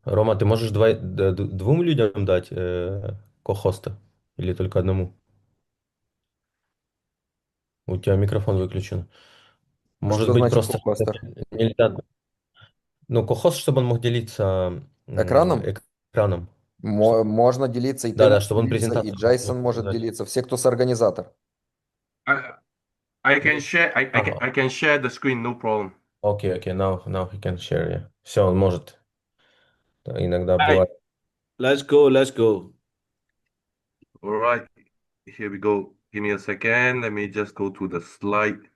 Рома, ты можешь двум людям дать ко-хоста? Или только одному? У тебя микрофон выключен. Может Что быть, значит просто кохостер? нельзя. Ну, ко-хост, чтобы он мог делиться Экраном? экраном. Что- Можно делиться, и ты Да-да, можешь чтобы он делиться, и презентацию мог Джейсон может показать. делиться, все, кто соорганизатор. I I can share. Ага, I can share the screen. No problem. окей, окей, now he can share, yeah. Все, он может. Да, иногда All right, бывает. let's go. Let's go. All right. Here we go. Give me a second. Let me just go to the slide.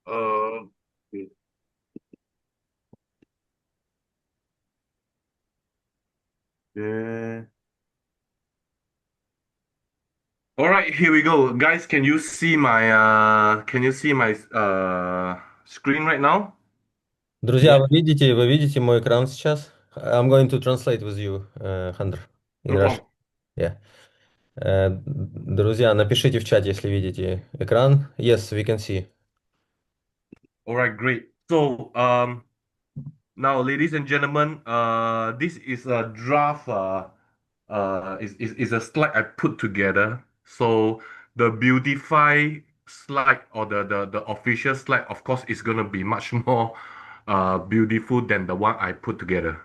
Uh, yeah. All right, here we go. Guys, can you see my screen right now? Друзья, Yeah. вы видите мой экран сейчас? I'm going to translate with you, Hunter, in No Russian. problem. Yeah. Друзья, напишите в чате, если видите экран. Yes, we can see. All right, great. So, now, ladies and gentlemen, this is a draft. Is a slide I put together. So the beautify slide or the official slide, of course, is gonna be much more beautiful than the one I put together.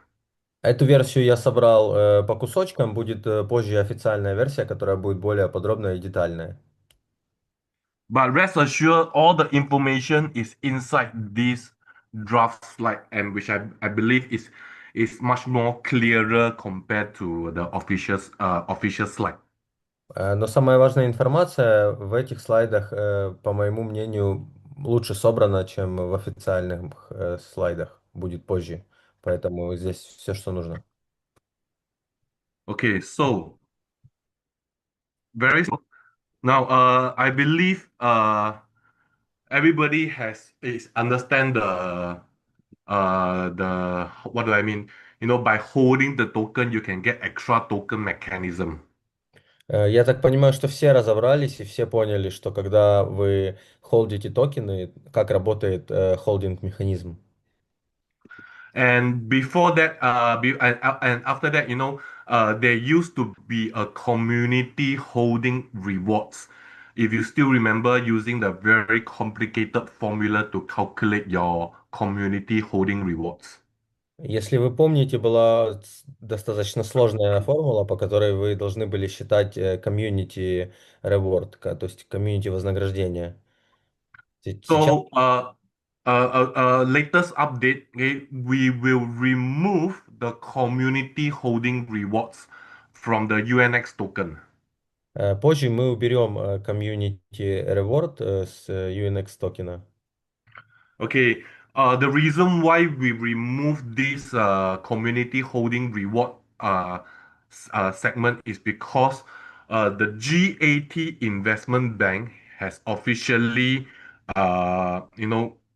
Эту версию я собрал по кусочкам. Будет позже официальная версия, которая будет более подробная и детальная. But rest assured, all the information is inside this draft slide, and which I believe is much more clearer compared to the official slide. Но самая важная информация в этих слайдах, по моему мнению, лучше собрана, чем в официальных слайдах. Будет позже. Поэтому здесь все, что нужно. Okay, so very simple. Now, I believe everybody has is understand the what do I mean? You know, by holding the token, you can get extra token mechanism. Я так понимаю, что все разобрались и все поняли, что когда вы холдите токены, как работает холдинг-механизм. And before that, and after that, there used to be a community holding rewards. If you still remember using the very complicated formula to calculate your community holding rewards. Если вы помните, была достаточно сложная формула, по которой вы должны были считать community reward, то есть комьюнити вознаграждение. Сейчас Latest update, okay, we will remove the community holding rewards from the UNX token. позже мы уберем community reward с UNX токена. Okay, the reason why we remove this community holding reward segment is because the GAT Investment Bank has officially,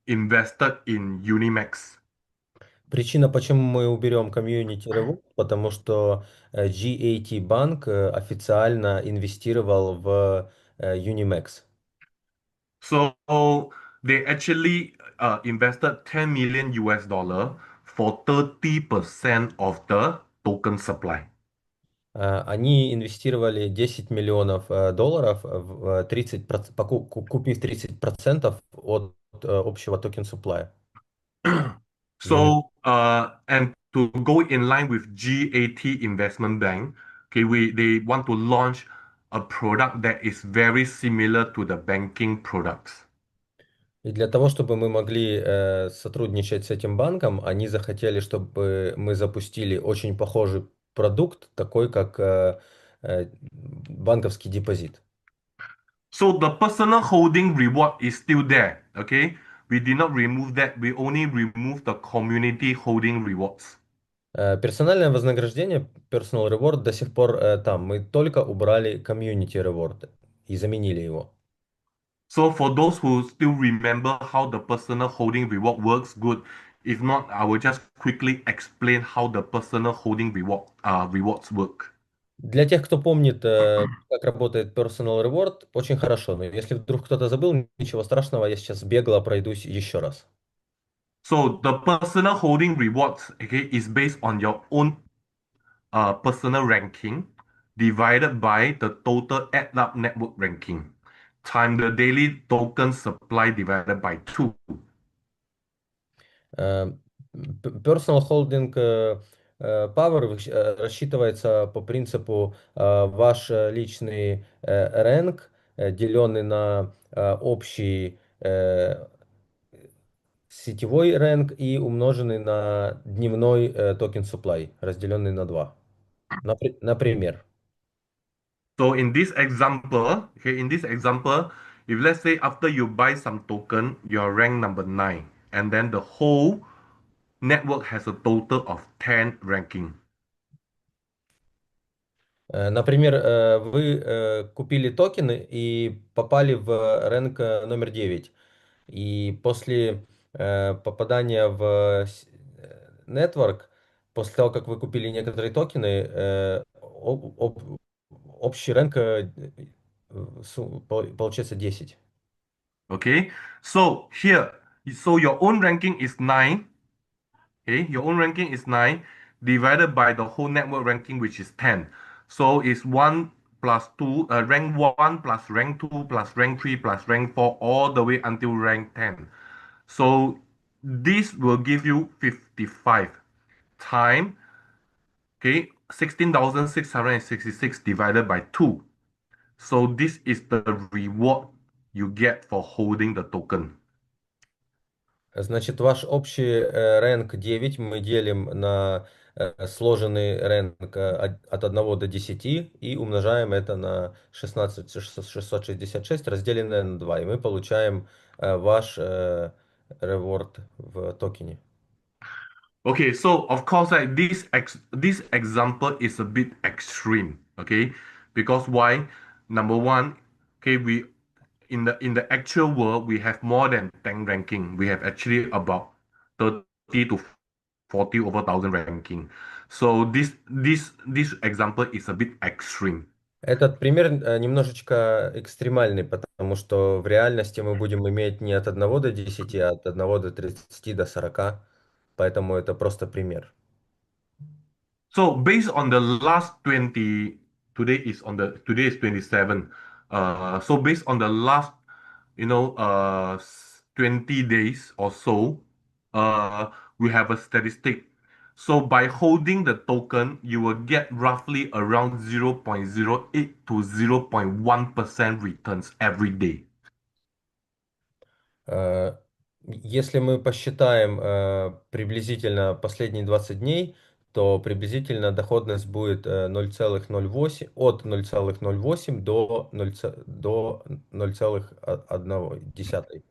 invested in UniMex. Причина, почему мы уберем community reward, потому что GAT банк официально инвестировал в UniMex. So they actually invested 10 million US dollar for 30% of the token supply. Они инвестировали 10 миллионов долларов, в 30%, купив 30% от общего токен суплая. And to go in line with GAT Investment Bank, okay, they want to launch a product that is very similar to the banking products. И для того, чтобы мы могли сотрудничать с этим банком, они захотели, чтобы мы запустили очень похожий продукт, такой как банковский депозит. So the personal holding reward is still there, okay? We did not remove that. We only remove the community holding rewards. Персональное вознаграждение, personal reward, до сих пор там. Мы только убрали community reward и заменили его. So for those who still remember how the personal holding reward works, good. If not, I will just quickly explain how the personal holding rewards work. Для тех, кто помнит, как работает Personal Reward, очень хорошо. Но если вдруг кто-то забыл, ничего страшного, я сейчас бегло пройдусь еще раз. So the personal holding rewards, okay, is based on your own personal ranking divided by the total add up network ranking time the daily token supply divided by 2. Э, Personal Holding Power рассчитывается по принципу ваш личный рэнк, деленный на общий сетевой рэнк и умноженный на дневной токен supply, разделенный на 2. Например. So in this example, if let's say after you buy some token, you're ranked number 9, and then the whole network has a total of 10 ranking. Например, вы купили токены и попали в рэнк номер 9. И после попадания в network, после того, как вы купили некоторые токены, общий рэнк получается 10. Okay, so here, so your own ranking is 9. Okay, your own ranking is 9 divided by the whole network ranking, which is 10. So it's 1 plus 2, rank 1 plus rank 2 plus rank 3 plus rank 4, all the way until rank 10. So this will give you 55 time, okay, 16,666 divided by 2. So this is the reward you get for holding the token. Значит, ваш общий рэнк 9 мы делим на сложенный рэнк от 1 до 10 и умножаем это на 16,666 разделенное на 2. И мы получаем ваш реворд в токене. Okay, so of course, like this example is a bit extreme, okay? Because why? Number one, okay, we in the actual world we have more than 10 ranking. We have actually about 30 to 40 over thousand ranking. So this example is a bit extreme. Этот пример немножечко экстремальный, потому что в реальности мы будем иметь не от 1 до 10, а от 1 до 30 до 40. Поэтому это просто пример. So based on the last 20, today is 27. So based on the last, 20 days or so, we have a statistic. So by holding the token, you will get roughly around 0.08 to 0.1% returns every day. Э, Если мы посчитаем приблизительно последние 20 дней, то приблизительно доходность будет 0,08, от 0,08 до 0,1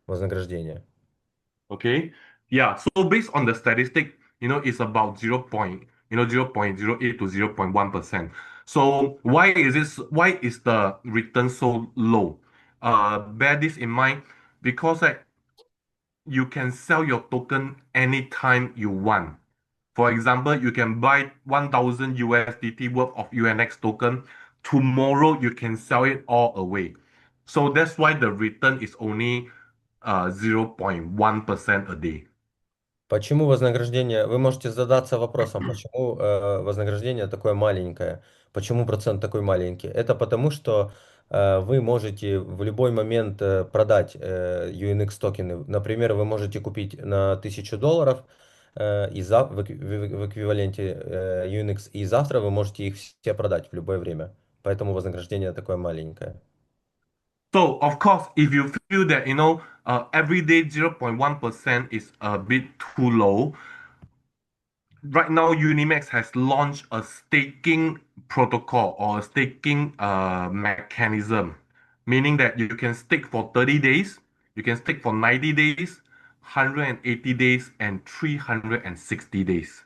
вознаграждения. Okay. Yeah. So based on the statistic, it's about 0.08 to 0.1%. So why is the return so low? Bear this in mind because you can sell your token anytime you want. For example, you can buy 1,000 USDT worth of UNX token. Tomorrow you can sell it all away. So that's why the return is only 0.1% a day. Почему вознаграждение? Вы можете задаться вопросом, почему вознаграждение такое маленькое, почему процент такой маленький. Это потому, что вы можете в любой момент продать UNX токены. Например, вы можете купить на $1000 в эквиваленте UNX, и завтра вы можете их все продать в любое время. Поэтому вознаграждение такое маленькое. So, of course, if you feel that, every day 0.1% is a bit too low, right now UniMex has launched a staking protocol or a staking mechanism, meaning that you can stake for 30 days, you can stake for 90 days, 180 days, and 360 days.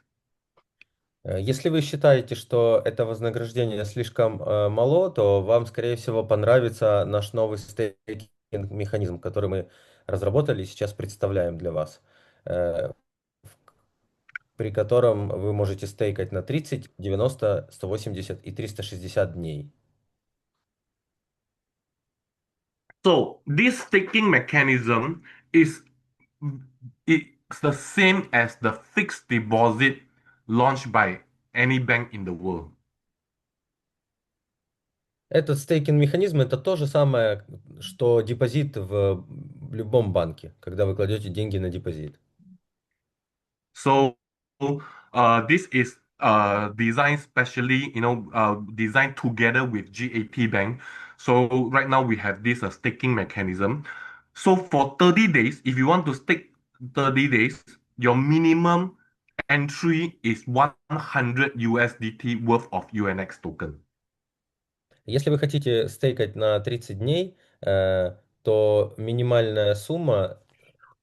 Если вы считаете, что это вознаграждение слишком мало, то вам, скорее всего, понравится наш новый стейкинг-механизм, который мы разработали и сейчас представляем для вас. при котором вы можете стейкать на 30, 90, 180 и 360 дней. So this staking mechanism is it's the same as the fixed deposit launched by any bank in the world. Этот стейкинг-механизм это то же самое, что депозит в любом банке, когда вы кладете деньги на депозит. So this is designed specially, designed together with GAT Bank. So right now we have this staking mechanism. So for 30 days, if you want to stake 30 days, your minimum entry is 100 USDT worth of UNX token. Если вы хотите стейкать на 30 дней, то минимальная сумма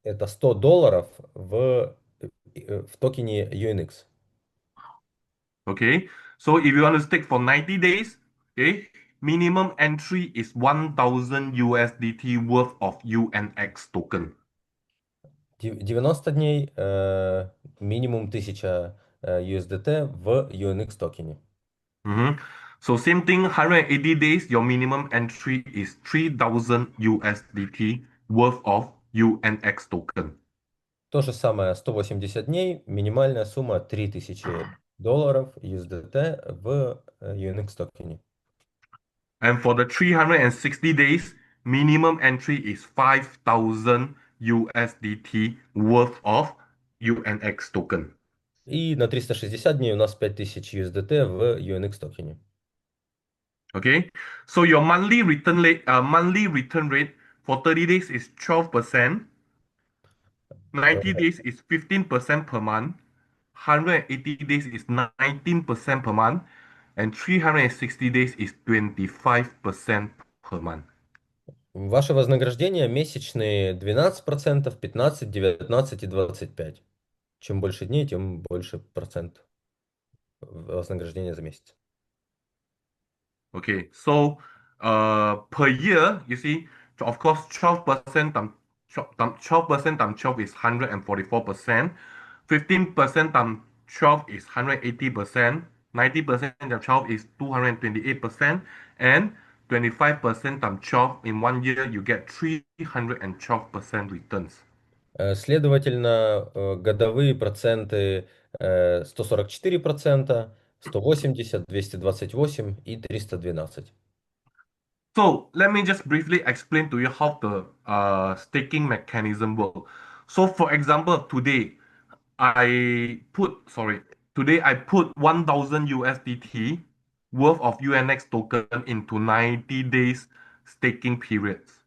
это $100 в токене UNX. Okay, so if you want to stake for 90 days, okay, minimum entry is 1000 USDT worth of UNX token. 90 дней минимум 1000 USDT в UNX токене. Mhm. So same thing, 180 days, your minimum entry is 3000 USDT worth of UNX token. То же самое, 180 дней, минимальная сумма $3000 USDT в UNX токене. And for the 360 days, minimum entry is 5000 USDT worth of UNX token. И на 360 дней у нас 5000 USDT в UNX токене. Okay, so your monthly return rate for 30 days is 12%, 90 days is 15% per month, 180 days is 19% per month, and 360 days is 25% per month. Ваше вознаграждение месячные 12%, 15%, 19% и 25%. Чем больше дней, тем больше процент вознаграждения за месяц. Okay, so per year, you see, of course, 12% times 12% times 12 is 144%, 15% times 12 is 180%, 90% times 12 is 228%, and 25% times 12 in 1 year, you get 312% returns. Следовательно, годовые проценты 144%, 180%, 228% и 312%. So let me just briefly explain to you how the staking mechanism works. So for example, today I put 1000 USDT worth of UNX token into 90 days staking periods.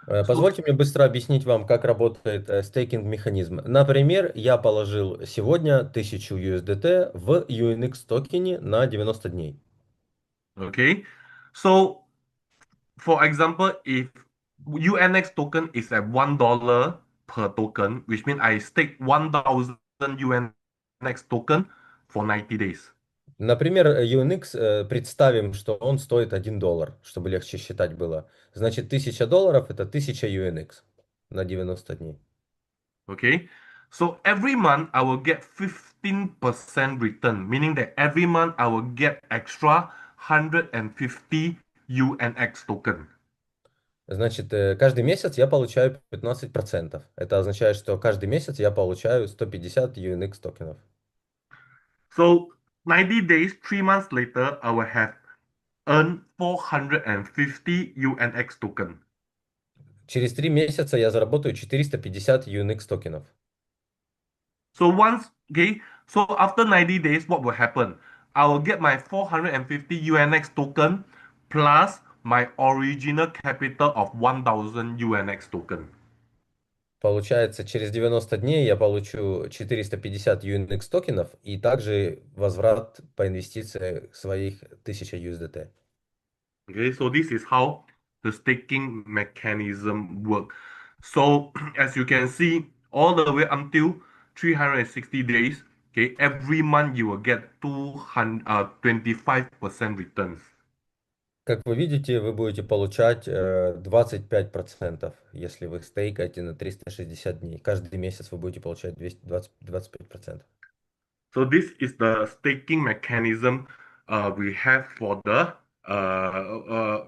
So Позвольте мне быстро объяснить вам, как работает стейкинг-механизм. Например, я положил сегодня 1000 USDT в UNX токене на 90 дней. okay, so for example, if UNX token is at $1 per token, which means I stake 1000 UNX token for 90 days. Например, UNX, представим, что он стоит $1, чтобы легче считать было. Значит, $1000 это 1000 UNX на 90 дней. Okay, so every month I will get 15% return, meaning that every month I will get extra 150 UNX token. Значит, каждый месяц я получаю 15%. Это означает, что каждый месяц я получаю 150 UNX токенов. So 90 days, 3 months later, I will have earned 450 UNX token. Через 3 месяца я заработаю 450 UNX токенов. So after 90 days, what will happen? I will get my 450 UNX token plus my original capital of 1000 UNX token. Получается, через 90 дней я получу 450 UNX токенов и также возврат по инвестиции своих 1000 USDT. Okay, so this is how the staking mechanism work. So as you can see, all the way until 360 days, okay, every month you will get 25% returns. Как вы видите, вы будете получать 25%, если вы стейкаете на 360 дней. Каждый месяц вы будете получать 25%. So this is the staking mechanism we have for the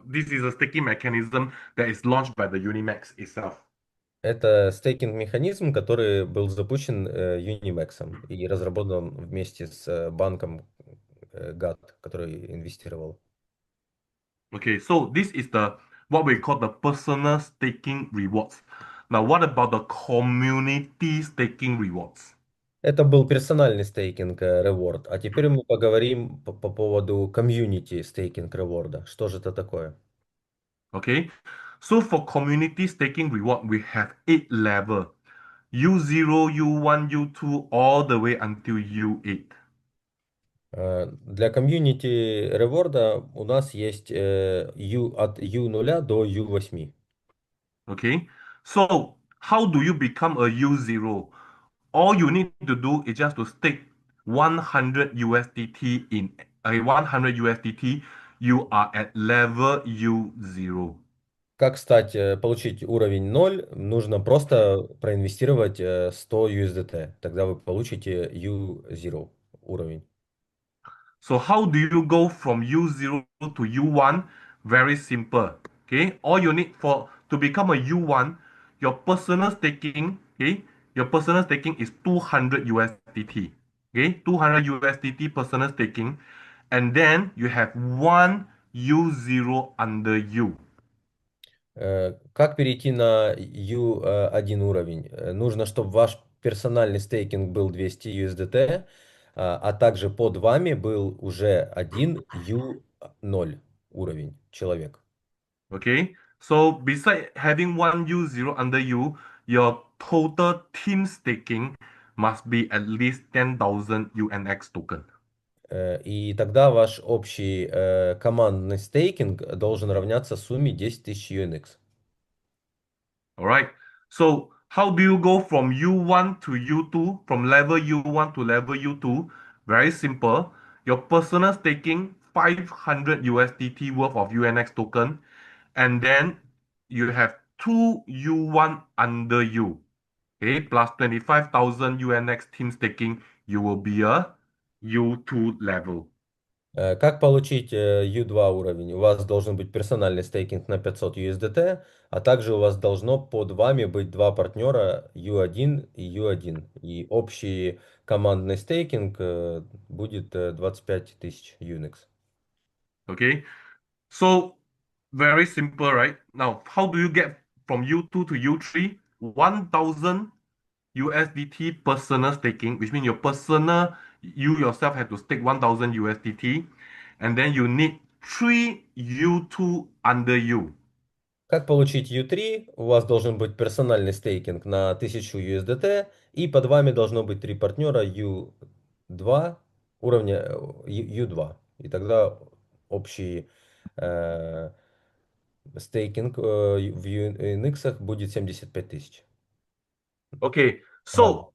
this is a staking mechanism that is launched by the UniMex itself. Это стейкинг-механизм, который был запущен UniMex и разработан вместе с банком GAT, который инвестировал. Okay, so this is the what we call the personal staking rewards. Now, what about the community staking rewards? Это был персональный стейкинг реворд, а теперь мы поговорим по поводу комьюнити стейкинг реворда. Что же это такое? Okay, so for community staking reward, we have 8 levels: U0, U1, U2, all the way until U8. Для комьюнити реворда у нас есть от U0 до U8. Okay, so how do you become a U0? All you need to do is just to stake 100 USDT in a 100 USDT. You are at level U0. Как стать, получить уровень 0? Нужно просто проинвестировать 100 USDT. Тогда вы получите U0 уровень. So how do you go from U0 to U1? Very simple. Okay, all you need for to become a U1, your personal staking, okay, your personal staking is 200 USDT. Okay, 200 USDT personal staking, and then you have one U0 under you. Как перейти на U1 уровень? Нужно, чтобы ваш персональный стейкинг был 200 USDT, а также под вами был уже один U0 уровень человек. Okay, so beside having one U0 under you, your total team staking must be at least 10,000 UNX token. И тогда ваш общий командный стейкинг должен равняться сумме 10 тысяч UNX. All right. So how do you go from U1 to U2, from level U1 to level U2? Very simple. Your personal staking 500 USDT worth of UNX token, and then you have two U1 under you. Okay, plus 25,000 UNX team staking, you will be a U2 level. Как получить U2 уровень? У вас должен быть персональный стейкинг на 500 USDT, а также у вас должно под вами быть два партнера U1 и U1. И общий командный стейкинг будет 25 тысяч UNX. Okay, so very simple, right? Now, how do you get from U2 to U3? 1,000 USDT personal staking, which means your personal, you yourself have to stake 1,000 USDT, and then you need three U2 under you. Как получить U3? У вас должен быть персональный стейкинг на 1000 USDT, и под вами должно быть три партнера U2 уровня U2. И тогда общий э, стейкинг в UNX будет 75 тысяч. Okay, so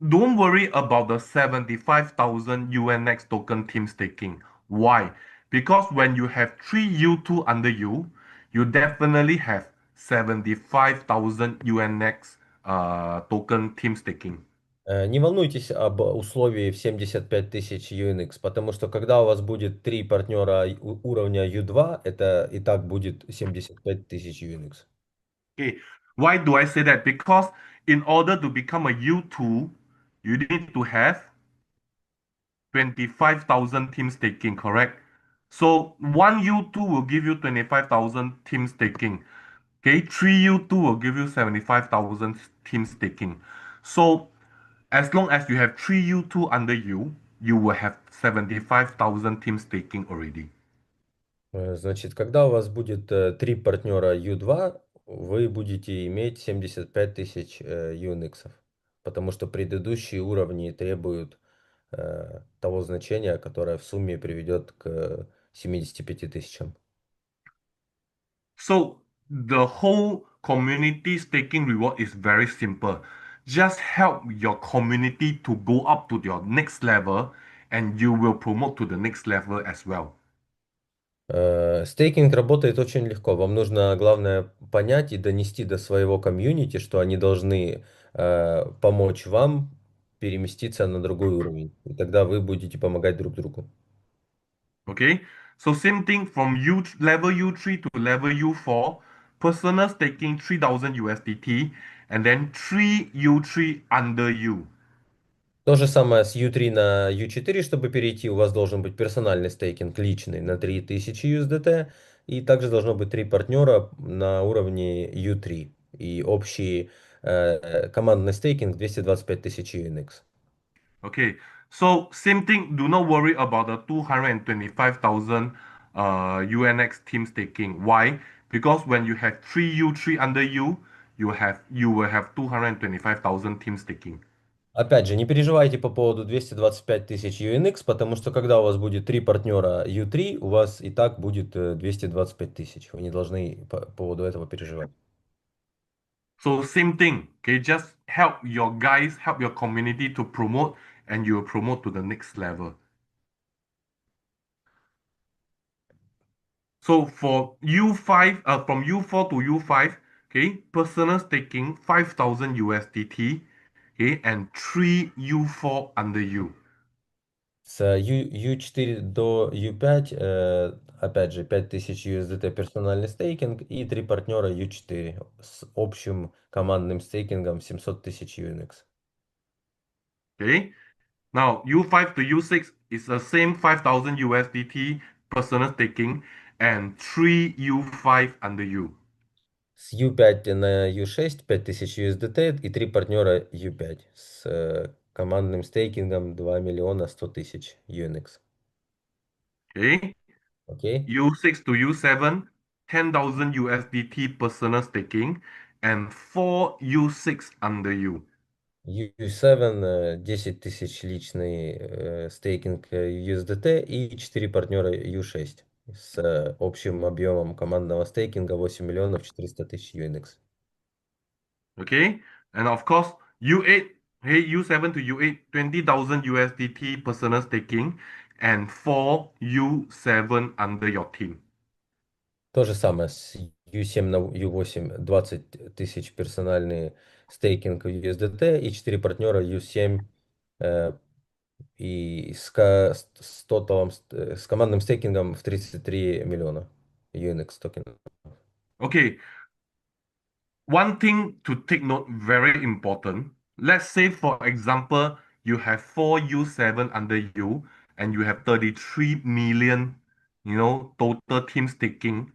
don't worry about the 75,000 UNX token team staking. Why? Because when you have three U2 under you, you definitely have 75,000 UNX token team staking. Не волнуйтесь об условии в 75 тысяч UNX, потому что когда у вас будет три партнера уровня U2, это и так будет 75 тысяч UNX. Okay, why do I say that? Because in order to become a U2, you need to have 25,000 team staking, correct? So one U2 will give you 25,000 team staking. Okay, three U2 will give you 75,000 team staking. So as long as you have three U2 under you, you will have 75,000 team staking already. Значит, когда у вас будет три партнера U2, вы будете иметь 75 тысяч UNX, потому что предыдущие уровни требуют того значения, которое в сумме приведет к 75 тысячам. So the whole community staking reward is very simple. Just help your community to go up to your next level, and you will promote to the next level as well. Стейкинг работает очень легко. Вам нужно, главное, понять и донести до своего комьюнити, что они должны помочь вам переместиться на другой уровень. И тогда вы будете помогать друг другу. Okay, so same thing from U level U3 to level U4, personal staking 3000 USDT, and then 3 U3 under you. То же самое с U3 на U4, чтобы перейти, у вас должен быть персональный стейкинг личный на 3000 USDT, и также должно быть 3 партнера на уровне U3, и общий командный стейкинг 225 тысяч UNX. Okay, so same thing, do not worry about the 225,000 UNX team staking. Why? Because when you have 3 U3 under you, you will have 225,000 team staking. Опять же, не переживайте по поводу 225 тысяч UNX, потому что когда у вас будет 3 партнера U3, у вас и так будет 225 тысяч. Вы не должны по поводу этого переживать. So same thing, okay, just help your guys, help your community to promote, and you will promote to the next level. So for U5, from U4 to U5, okay, personal staking 5,000 USDT, okay, and 3 U4 under you. С U4 до U5, опять же, 5000 USDT персональный стейкинг и 3 партнера U4 с общим командным стейкингом 700 тысяч UNX. Okay, now U5 to U6 is the same 5,000 USDT personal staking and 3 U5 under you. С U5 на U6 5000 USDT и 3 партнера U5 с командным стейкингом 2 миллиона 100 тысяч UNX. Okay, Окей? U6 to U7, 10,000 USDT personal staking and 4 U6 under you. U7 10 тысяч личный стейкинг USDT и 4 партнера U6 с общим объемом командного стейкинга 8 миллионов 400 тысяч UNX. Okay, and of course U8, hey, U7 to U8, 20,000 USDT personal staking and 4 U7 under your team. То же самое с U7 на U8 20 тысяч персональный стейкинг USDT и 4 партнера U7 э, и с тоталом, с командным стейкингом в 33 миллиона UNX токенов. Okay, one thing to take note, very important. Let's say, for example, you have 4 U7 under you and you have 33 million, total team staking.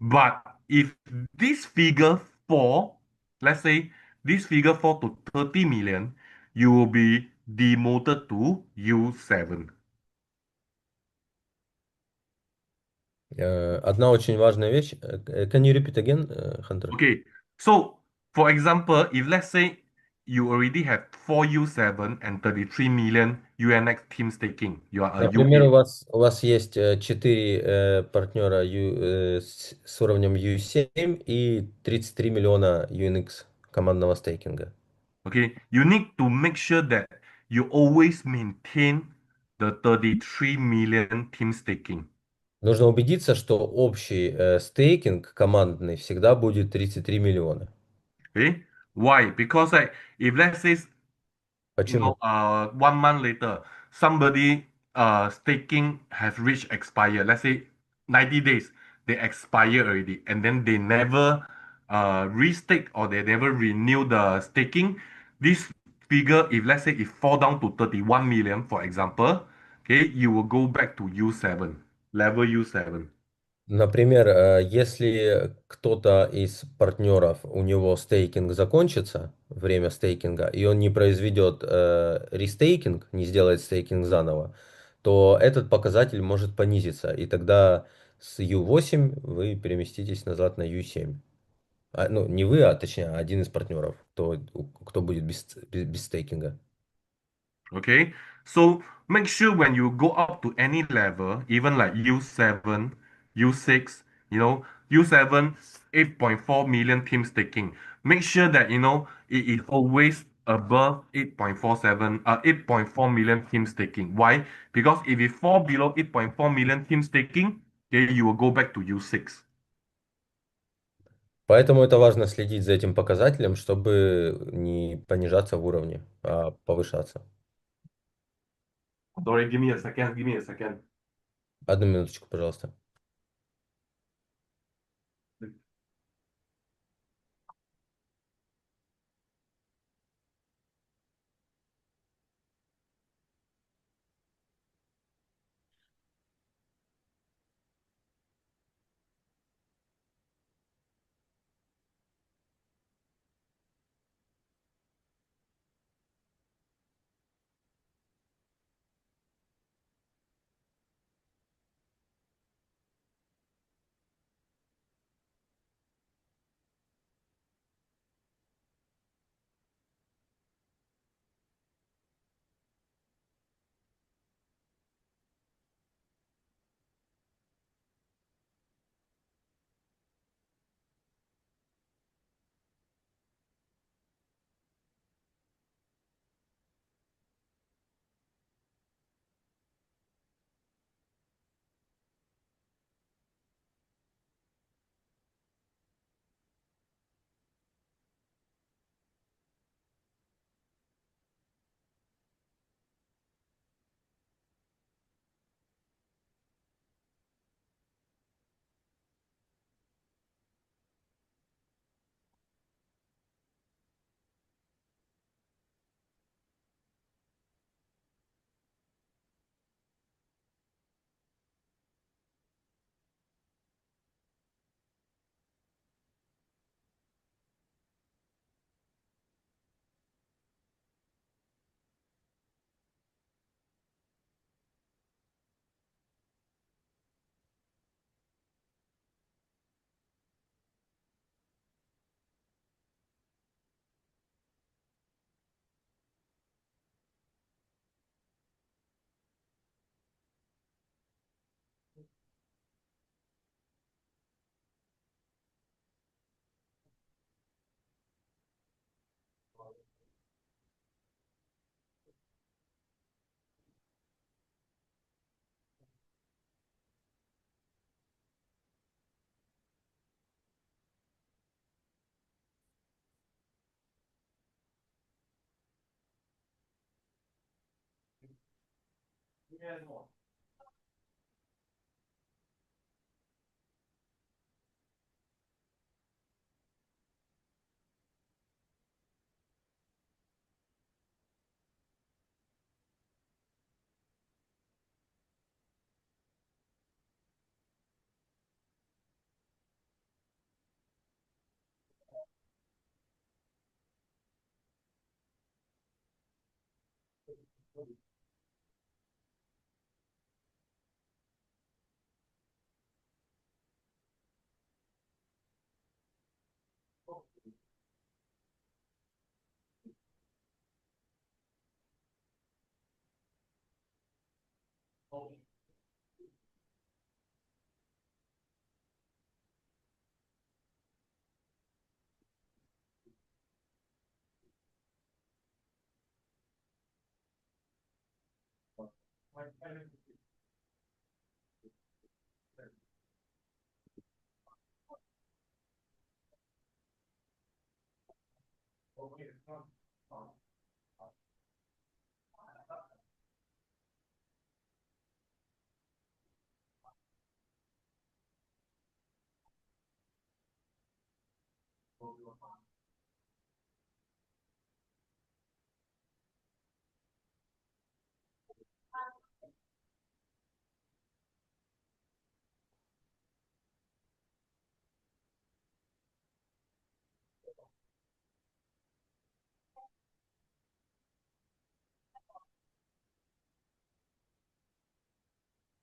But if this figure fall, let's say this figure fall to 30 million, you will be demoted to U7. Одна очень важная вещь. Can you repeat again, Hunter? Okay, so for example, if let's say you already have 4 U7 and 33 million UNX team staking, you are a Например, U8. у вас есть 4 партнера с уровнем U7 и 33 миллиона UNX командного стейкинга. Okay, you need to make sure that you always maintain the 33 million team staking. Нужно убедиться, что общий стейкинг командный всегда будет 33 миллиона. Okay, why? Because like if let's say Почему? 1 month later, somebody staking has reached expire. Let's say 90 days, they expire already, and then they never restake or they never renew the staking. This figure, if let's say it fall down to 31 million, for example, okay, you will go back to U7, level U7. Например, если кто-то из партнеров, у него стейкинг закончится, время стейкинга, и он не произведет рестейкинг, не сделает стейкинг заново, то этот показатель может понизиться, и тогда с U8 вы переместитесь назад на U7. Ну, не вы, а точнее один из партнеров, кто будет без стейкинга. Okay, so make sure when you go up to any level, even like U7, U6, U7, 8.4 million team staking. Make sure that it is always above 8.4 million team staking. Why? Because if it fall below 8.4 million team staking, okay, you will go back to U6. Поэтому это важно следить за этим показателем, чтобы не понижаться в уровне, а повышаться. Sorry, give me a second. Give me a second. Одну минуточку, пожалуйста.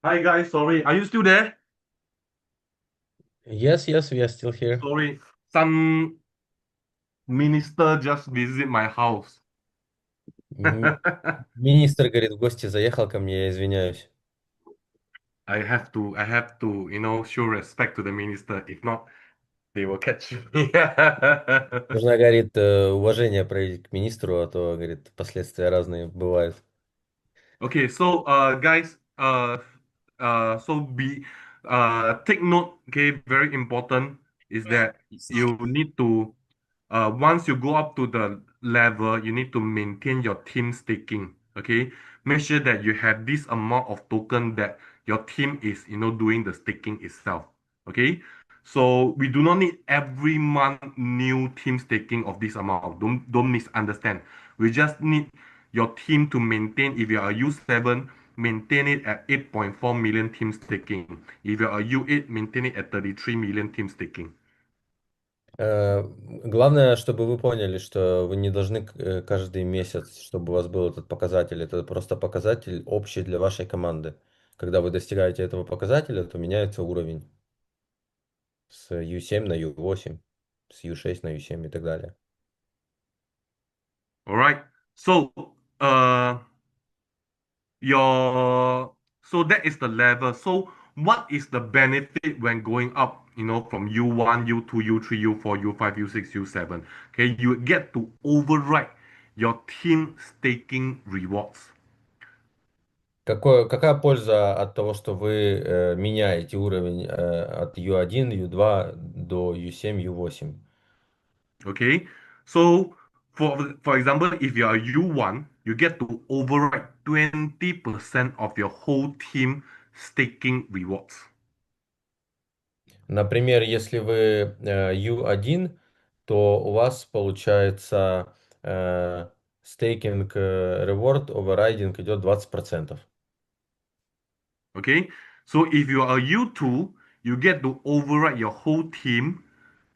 Hi guys, sorry. Are you still there? Yes, yes, we are still here. Sorry. Some minister just visit my house. М- Министр, говорит, в гости заехал ко мне, я извиняюсь. I have to, show respect to the minister. If not, they will catch me. Нужно, говорит, уважение проявить к министру, а то, говорит, последствия разные бывают. Okay, so guys, so be take note. Okay, very important. is that you need to, once you go up to the level, you need to maintain your team staking. Okay, make sure that you have this amount of token that your team is, doing the staking itself. Okay, so we do not need every month new team staking of this amount. Don't misunderstand. We just need your team to maintain. If you are a U7, maintain it at 8.4 million team staking. If you are a U8, maintain it at 33 million team staking. Главное, чтобы вы поняли, что вы не должны каждый месяц, чтобы у вас был этот показатель. Это просто показатель общий для вашей команды. Когда вы достигаете этого показателя, то меняется уровень с U7 на U8, с U6 на U7 и так далее. All right. So, uh, your so that is the level. So, what is the benefit when going up? From U1, U2, U3, U4, U5, U6, U7. Okay, you get to override your team staking rewards. Какая польза от того, что вы меняете уровень от U1, U2 до U7, U8? Okay, so for example, if you are U1, you get to override 20% of your whole team staking rewards. Например, если вы U1, то у вас получается стейкинг reward overriding идет 20%. Okay, so if you are a U2, you get to override your whole team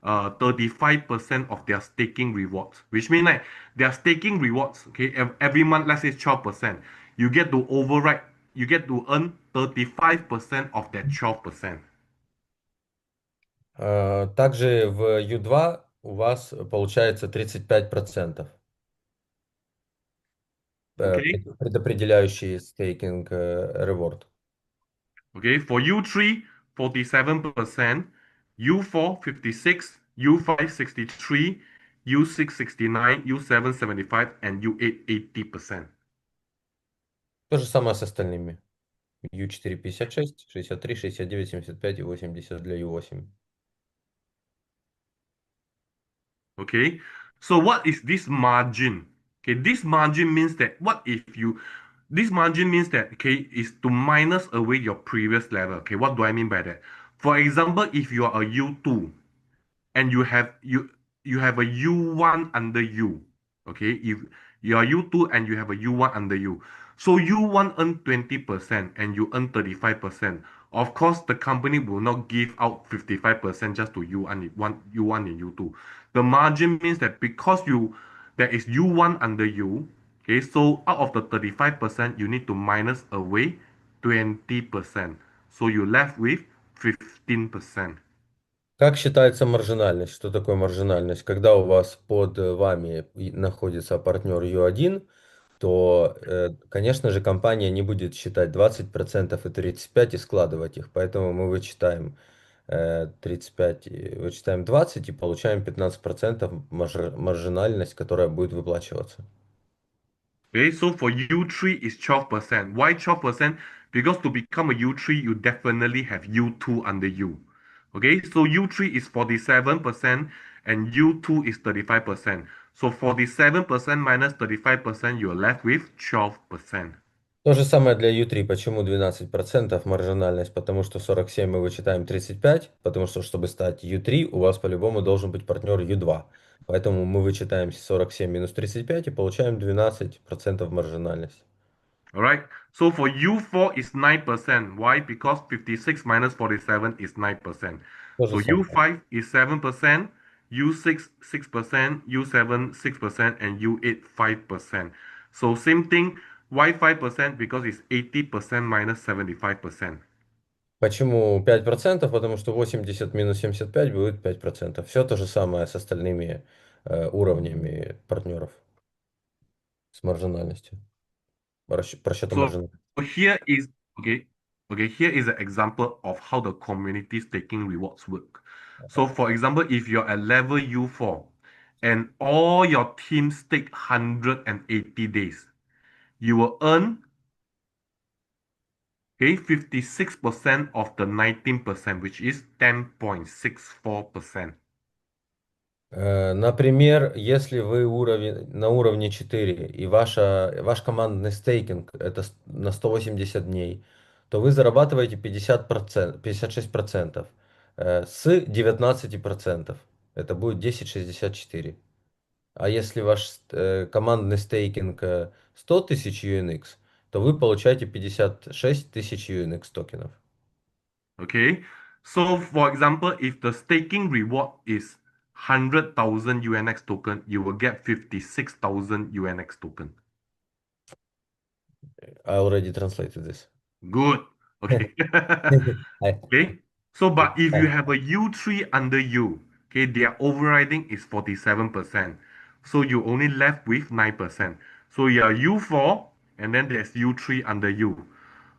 35% of their staking rewards, which means like their staking rewards, okay, every month, let's say 12%, you get to override, you get to earn 35% of that 12%. Также в U2 у вас получается 35% Okay, предопределяющий стейкинг reward. okay, for U3, 47%, U4, 56, U5, 63, U6, 69, U7, 75, and U8, 80%. То же самое с остальными. U4 56, 63, 69, 75 и 80 для U8. Okay, so what is this margin? Okay, this margin means that this margin means that, okay, is to minus away your previous level. Okay, what do I mean by that? For example, if you are a U2 and you have a U1 under you, okay, if you are U2 and you have a U1 under you, so U1 earn 20% and you earn 35%. Of course, the company will not give out 55% just to U1 and U2. The margin means that because there is U1 under you, okay, so out of the 35%, you need to minus away 20%. So you left with 15%. Как считается маржинальность? Что такое маржинальность? Когда у вас под вами находится партнер U1, то, конечно же, компания не будет считать 20% и 35% и складывать их. Поэтому мы вычитаем 35, вычитаем 20 и получаем 15% маржинальность, которая будет выплачиваться. Okay, so for U3 is 12%. Why 12%? Because to become a U3, you definitely have U2 under you. Okay, so U3 is 47% and U2 is 35%. So 47% minus 35%, you're left with 12%. То же самое для U3. Почему 12% маржинальность? Потому что 47 мы вычитаем 35, потому что, чтобы стать U3, у вас по-любому должен быть партнер U2. Поэтому мы вычитаем 47 минус 35 и получаем 12% маржинальность. All right. So for U4 is 9%. Why? Because 56 minus 47 is 9%. То же So самое. U5 is 7%, U6 6%, U7 6%, and U8 5%. So same thing. Why 5%? Because it's 80% minus 75%. Почему 5%? Потому что 80 минус 75 будет 5%. Все то же самое с остальными уровнями партнеров с маржинальностью, просчетом So маржинальности. here is okay. Okay, here is an example of how the community staking rewards work. So for example, if you're at level U4 and all your team stake 180 days, you will earn Okay, 56% of the 19%, which is 10.64%. Например, если вы на уровне 4 и ваш командный стейкинг это на 180 дней, то вы зарабатываете 50%, 56% с 19%. Это будет 10,64. А если ваш командный стейкинг 100 тысяч UNX, то вы получаете 56 тысяч UNX токенов. Okay, so for example, if the staking reward is 100,000 UNX token, you will get 56,000 UNX token. I already translated this. Good. Okay. I, Okay. So, but if you I- have a U3 under you, okay, their overriding is 47%. So you only left with 9%. So you are U4 and then there's U3 under you.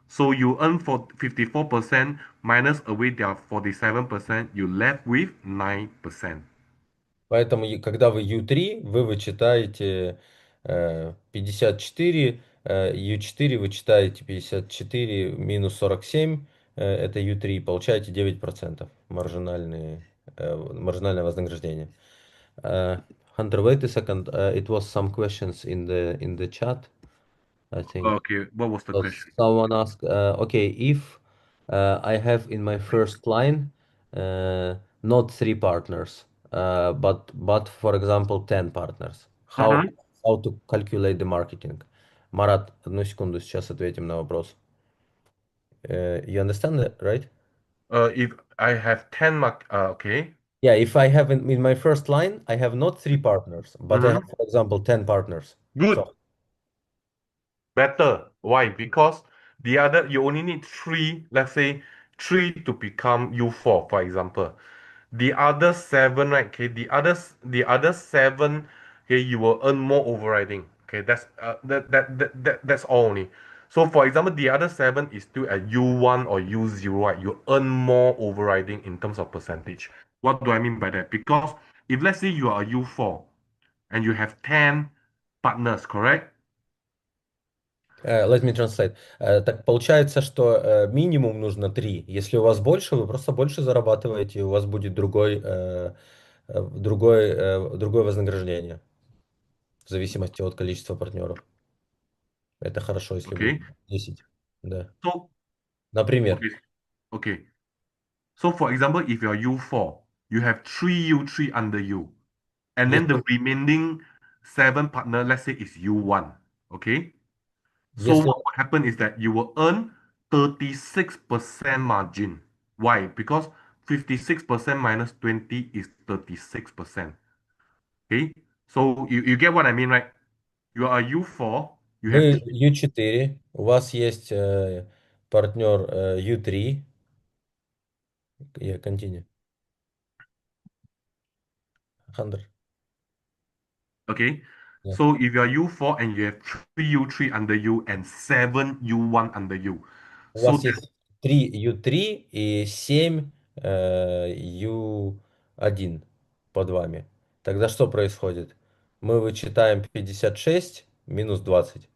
So you earn for 54% minus away their 47%, you left with 9%. Поэтому, когда вы U3, вы вычитаете 54, U4 вычитаете 54 минус 47, это U3, получаете 9% маржинальное вознаграждение. Uh, Hunter, wait a second. It was some questions in the chat, I think. Okay, what was the So question? someone asked, okay, if I have in my first line not three partners, but for example 10 partners, Uh-huh. how to calculate the marketing? Марат, одну секунду, сейчас ответим на вопрос. You understand that, right? If I have 10 mark, okay. Yeah, if I have in my first line, I have not three partners, but I have, Mm-hmm. for example, 10 partners. Good. So Better. Why? Because the other, you only need three, let's say three to become U4, for example. The other seven, right? Okay, the other seven, okay, you will earn more overriding. Okay, that's all only. So for example, the other seven is still at U1 or U0, right? You earn more overriding in terms of percentage. What do I mean by that? Because if let's say you are a U4 and you have 10 partners, correct? let me translate. Так получается, что минимум нужно 3. Если у вас больше, вы просто больше зарабатываете, и у вас будет другое вознаграждение в зависимости от количества партнеров. Это хорошо, если будет Okay. 10. Да. So Например, okay, okay. So for example, if you're U4, you have three U3 under you, and then the если, remaining seven partner, let's say is U1. Okay. So если what will happen is that you will earn 36% margin. Why? Because 56% minus 20 is 36%. Okay. So you get what I mean, right? You are U4, you have вы U4, у вас есть партнер U3, я continue. Hunter. okay. Yeah. So if you are U4 and you have three U3 under you and seven U1 under you, У so вас that есть 3 U3 и 7 U1 под вами. Тогда что происходит? Мы вычитаем 56 минус 20.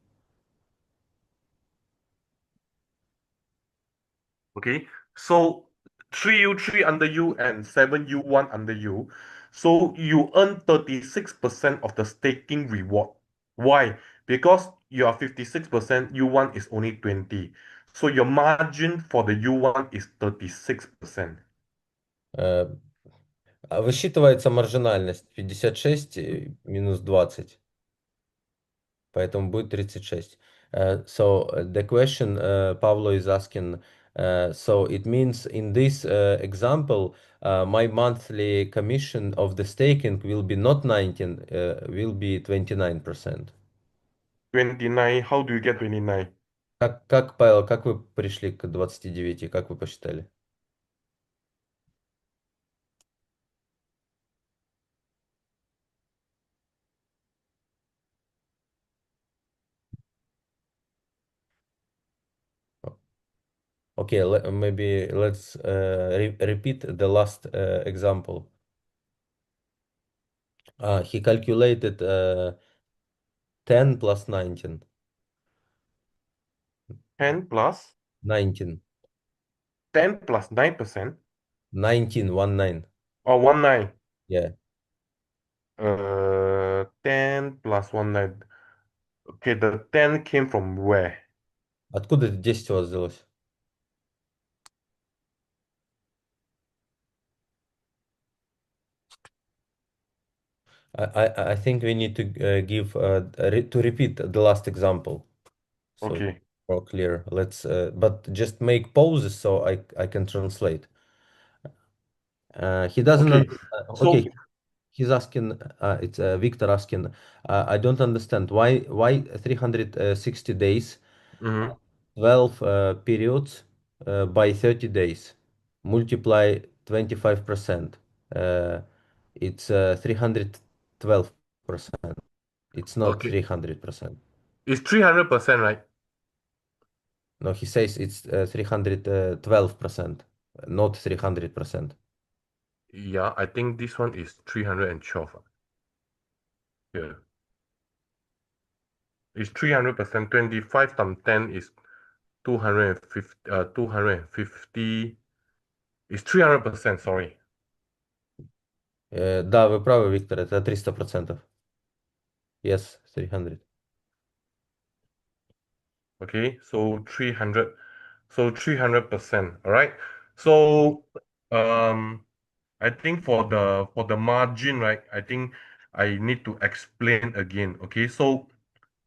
okay, so three U3 under you and seven U1 under you, so you earn 36% of the staking reward. Why? Because you are 56%, U1 is only 20. So your margin for the U1 is 36%. Э, Высчитывается маржинальность 56 минус 20. Поэтому будет 36. The question Pablo is asking, so it means in this example, my monthly commission of the staking will be not 19, will be 29%. 29, how do you get 29? Павел, как вы пришли к 29? Как вы посчитали? Okay, maybe let's repeat the last example. He calculated 10 plus 19. 10 plus? 19. 10 plus 9%. 19, 19. Or 19. Yeah. 10 plus 19. Okay, the 10 came from where? Откуда 10 у вас взялось? I think we need to give to repeat the last example, so it's Okay. more clear. Let's but just make pauses so I can translate. He doesn't Okay. So, okay. He's asking. It's Victor asking. I don't understand why 360 days, mhm. 12 periods by 30 days, multiply 25%. It's 312%. It's not Okay. 300%. It's 300%, right? No, he says it's 312%, not 300%. Yeah, I think this one is 312. Yeah. It's 300%. 25 times 10 is 250. 250. It's 300%, sorry. Да, вы правы, Виктор, это 300%. Yes, 300. Okay, so 300. So 300%. All right. So I think for the margin, right? I think I need to explain again. Okay, so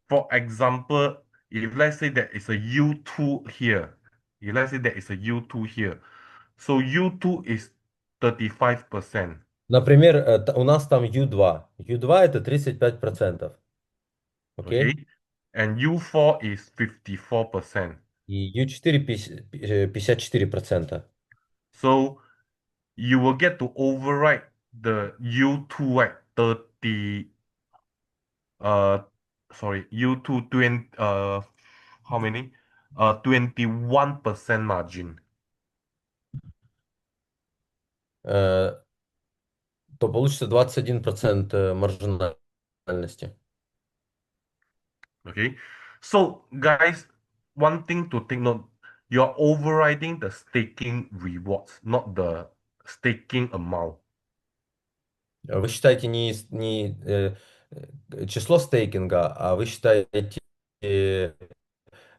for example, if let's say there is a U2 here, if let's say there is a U2 here, so U2 is 35%, Например, у нас там U2. U2 это 35%. okay? Окей? And U4 is 54%. И U4 54%. So you will get to override the U2 at 30, uh, sorry, U2 20, how many? 21% margin. Э, То получится 21% маржинальности. Okay. So guys, one thing to take note, you're overriding the staking rewards, not the staking amount. Вы считаете не число стейкинга, а вы считаете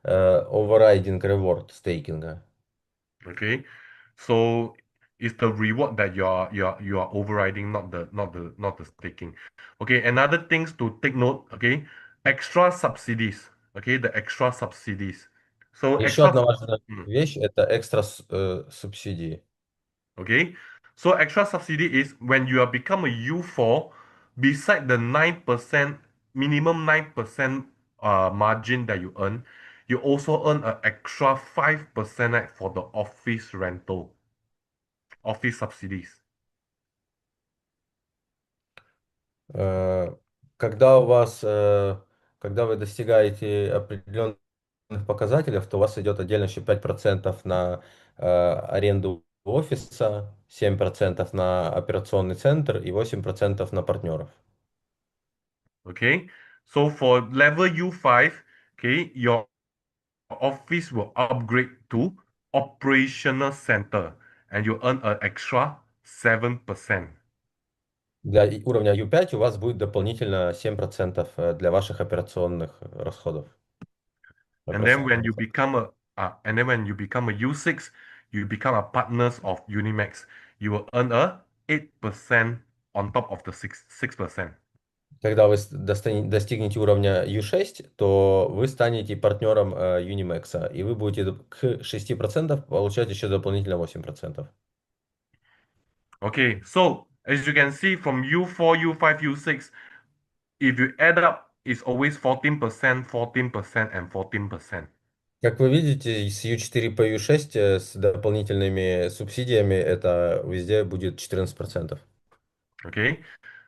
overriding reward стейкинга. Okay. So it's the reward that you are overriding, not the staking. Okay, another things to take note, okay, extra subsidies. Okay, the extra subsidies. So Еще extra одна важная mm, вещь– это экстра субсидии. okay. So extra subsidy is when you are become a U4, beside the 9% minimum 9% margin that you earn, you also earn an extra 5% for the office rental, office subsidies. Э, Когда у вас, когда вы достигаете определенных показателей, то у вас идет отдельно еще 5% на аренду офиса, 7% на операционный центр и 8% на партнеров. Okay, so for level U5, okay, your office will upgrade to operational center and you earn an extra 7%. Для уровня U5 у вас будет дополнительно 7% для ваших операционных расходов. And then when Операционных you расходов. become a and then when you become a U6, you become a partners of UniMex. You will earn a 8% on top of the 6%. Когда вы достигнете уровня U6, то вы станете партнером UniMex, и вы будете к 6% получать еще дополнительно 8%. Okay, so as you can see from U4, U5, U6, if you add up, it's always 14%, 14%, and 14%. Как вы видите, с U4 по U6 с дополнительными субсидиями это везде будет 14% Okay,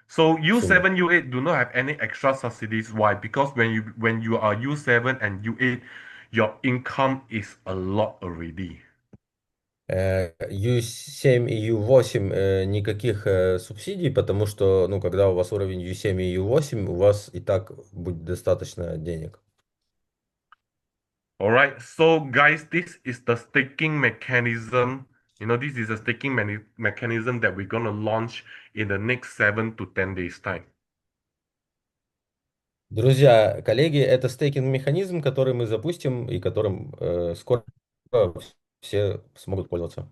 so сумма. U7, U8 do not have any extra subsidies. Why? Because when you are U7 and U8, your income is a lot already. U7 и U8 никаких субсидий, потому что, ну, когда у вас уровень U7 и U8, у вас и так будет достаточно денег. All right. So, guys, this is the staking mechanism. This is a staking mechanism that we're going to launch in the next 7 to 10 days time. Друзья, коллеги, это стейкинг-механизм, который мы запустим и которым скоро все смогут пользоваться.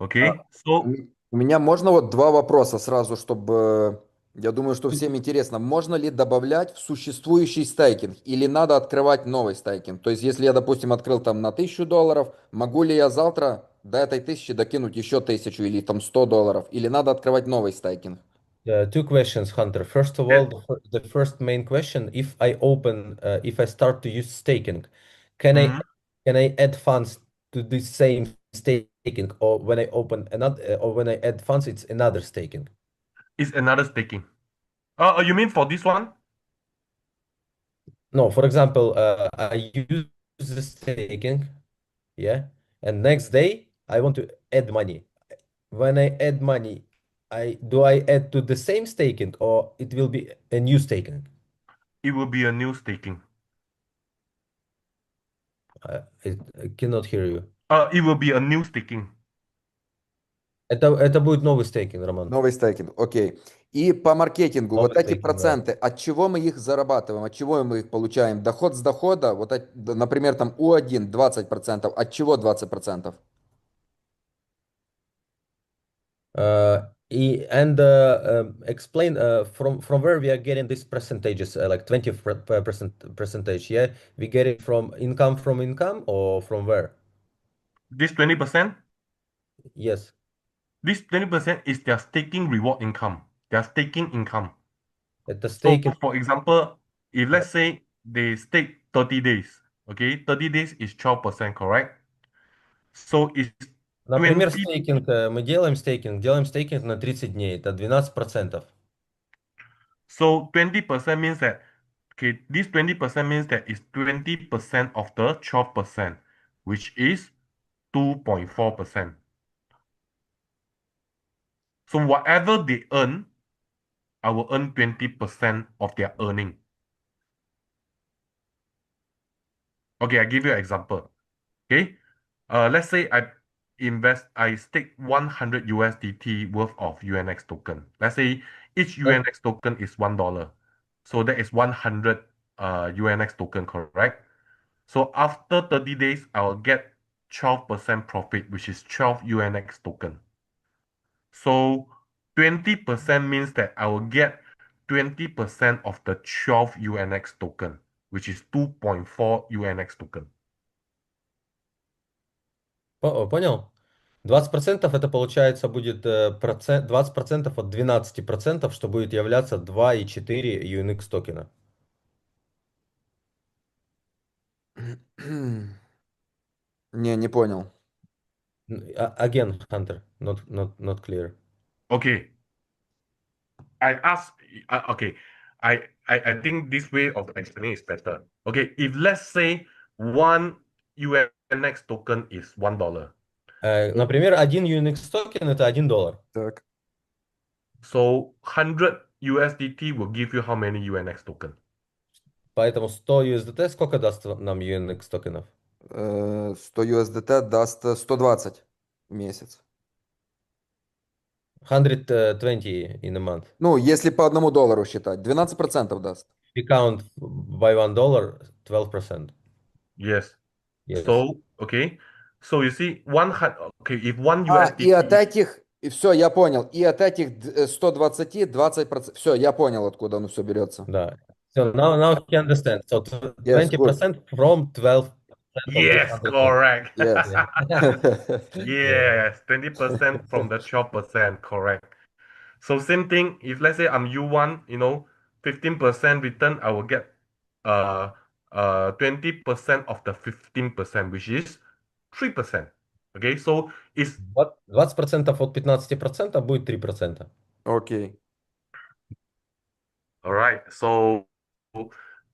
Okay. So, У меня можно вот два вопроса сразу, чтобы... Я думаю, что всем интересно. Можно ли добавлять в существующий стейкинг или надо открывать новый стейкинг? То есть, если я, допустим, открыл там на $1000, могу ли я завтра до этой 1000 докинуть еще 1000 или там $100? Или надо открывать новый стейкинг? Two questions, Hunter. First of all, that the first main question: if I start to use staking, can I mhm, can I add funds to the same staking, or when I open another, or when I add funds, it's another staking? is another staking. You mean for this one? No, for example, I use the staking, yeah, and next day I want to add money. When I add money, I add to the same staking, or it will be a new staking? It will be a new staking. I cannot hear you. It will be a new staking. Это будет новый стейкинг, Роман. Новый стейкинг, окей. И по маркетингу, вот Новый эти стейкинг, да. проценты, от чего мы их зарабатываем, от чего мы их получаем? Доход с дохода, вот, например, там У1 20%, от чего 20%? Explain from where we are getting these percentages, like 20% yeah? We get it from income or from where? This 20%, Yes, this 20% is their staking reward income. Their staking income. это So, стейкинг. for example, if let's say they stake 30 days, okay, 30 days is 12%, correct? So it's Например, 20, стейкинг, мы делаем стейкинг на 30 дней, это 12%. so 20% means that, okay, this 20% means that it's 20% of the 12%, which is 2.4%. So whatever they earn, I will earn 20% of their earning. Okay, I give you an example. Okay, let's say I stake 100 USDT worth of UNX token. Let's say each UNX token is $1. So that is 100 UNX token, correct? So after 30 days, I'll get 12% profit, which is 12 UNX token. So 20% means that I will get 20% of the 12 UNX token, which is 2.4 UNX token. Понял? 20% это получается будет 20% от 12%, что будет являться 2,4 UNX токена. Не понял. Again, Hunter, not clear. Okay, I ask, okay, I think this way of explaining is better. Okay, if let's say one UNX token is $1, Например, один UNX токен это $1. Так. so 100 USDT will give you how many UNX token? Поэтому 100 USDT сколько даст нам UNX токенов? 100 USDT даст 120 в месяц. 120 in a month. Ну, если по $1 считать, 12% даст. We count by $1, 12%. Yes. Yes. So, okay. So you see, 100, okay, if one И от USDT, этих, и все, я понял, и от этих 120, 20%, все, я понял, откуда оно все берется. Да. So now you understand. So Yes, good. 20% from 12% of this yes, 120. correct. Yes. Yeah. Yeah. Yes, 20% from the 12%, correct. So same thing, if let's say I'm U1, 15% return, I will get uh 20% of the 15%, which is 3%. Okay, so it's 20% от 15% будет 3%. Окей. all right. So